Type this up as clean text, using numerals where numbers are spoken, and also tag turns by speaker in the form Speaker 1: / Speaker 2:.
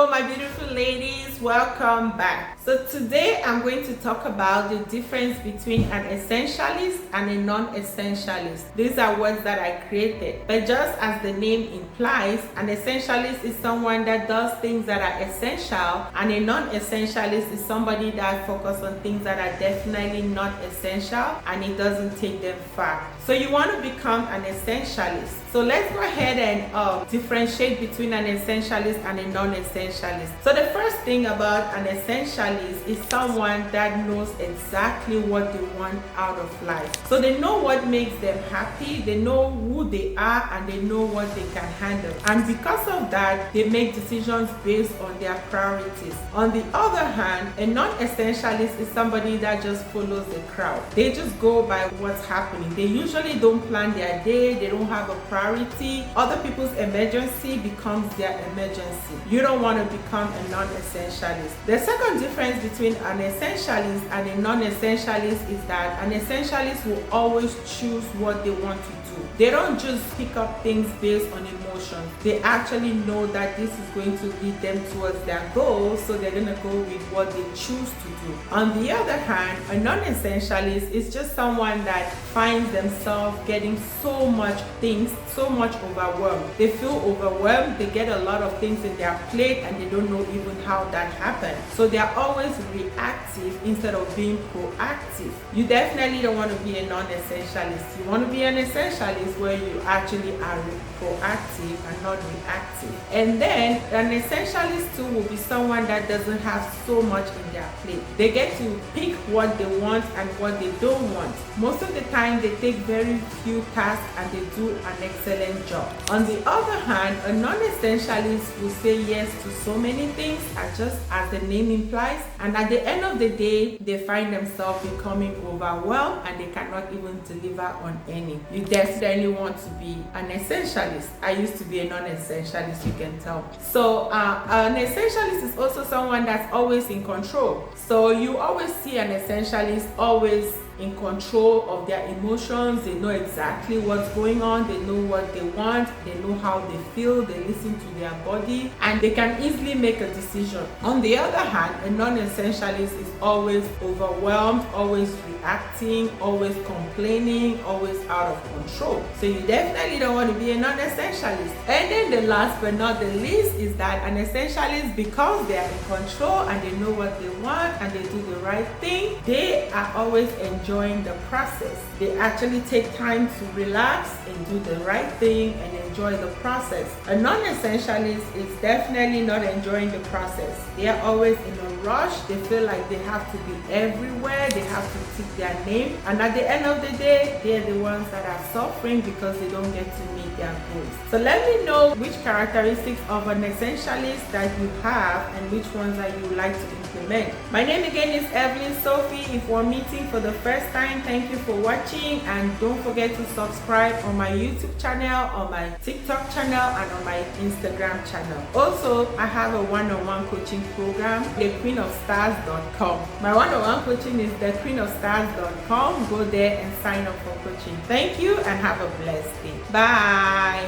Speaker 1: my beautiful ladies, welcome back. So today I'm going to talk about the difference between an essentialist and a non-essentialist. These are words that I created, but just as the name implies, an essentialist is someone that does things that are essential, and a non-essentialist is somebody that focuses on things that are definitely not essential and it doesn't take them far. So you want to become an essentialist. So let's go ahead and differentiate between an essentialist and a non-essentialist. So the first thing about an essentialist is someone that knows exactly what they want out of life. So they know what makes them happy, they know who they are, and they know what they can handle. And because of that, they make decisions based on their priorities. On the other hand, a non-essentialist is somebody that just follows the crowd. They just go by what's happening. They usually don't plan their day, they don't have a priority. Other people's emergency becomes their emergency. You don't want to become a non-essentialist. The second difference between an essentialist and a non-essentialist is that an essentialist will always choose what they want to do. They don't just pick up things based on emotions. They actually know that this is going to lead them towards their goals, so they're going to go with what they choose to do. On the other hand, a non-essentialist is just someone that finds themselves getting so much things, so much overwhelmed. They feel overwhelmed, they get a lot of things in their plate and they don't know even how that happened. So they are always reactive instead of being proactive. You definitely don't want to be a non-essentialist. You want to be an essentialist where you actually are proactive and not reactive. And then an essentialist too will be someone that doesn't have so much in their plate. They get to pick what they want and what they don't want. Most of the time they take very few tasks and they do an excellent job. On the other hand, a non-essentialist will say yes to so many things, just as the name implies, and at the end of the day they find themselves becoming overwhelmed and they cannot even deliver on any. You definitely want to be an essentialist. I used to be a non-essentialist, you can tell. So an essentialist is also someone that's always in control. So you always see an essentialist always in control of their emotions. They know exactly what's going on, they know what they want, they know how they feel, they listen to their body, and they can easily make a decision. On the other hand, a non-essentialist is always overwhelmed, always reacting, always complaining, always out of control. So you definitely don't want to be a non-essentialist. And then the last but not the least is that an essentialist, because they are in control and they know what they want and they do the right thing, they are always enjoying the process. They actually take time to relax and do the right thing and enjoy the process. A non-essentialist is definitely not enjoying the process. They are always in a rush. They feel like they have to be everywhere. They have to tick their name. And at the end of the day, they're the ones that are suffering because they don't get to meet their goals. So let me know which characteristics of an essentialist that you have and which ones that you would like to implement. My name again is Eveline Sofi. If we're meeting for the first time, thank you for watching, and don't forget to subscribe on my YouTube channel, on my TikTok channel, and on my Instagram channel. Also, I have a one-on-one coaching program, thequeenofstars.com. My one-on-one coaching is thequeenofstars.com. Go there and sign up for coaching. Thank you and have a blessed day. Bye.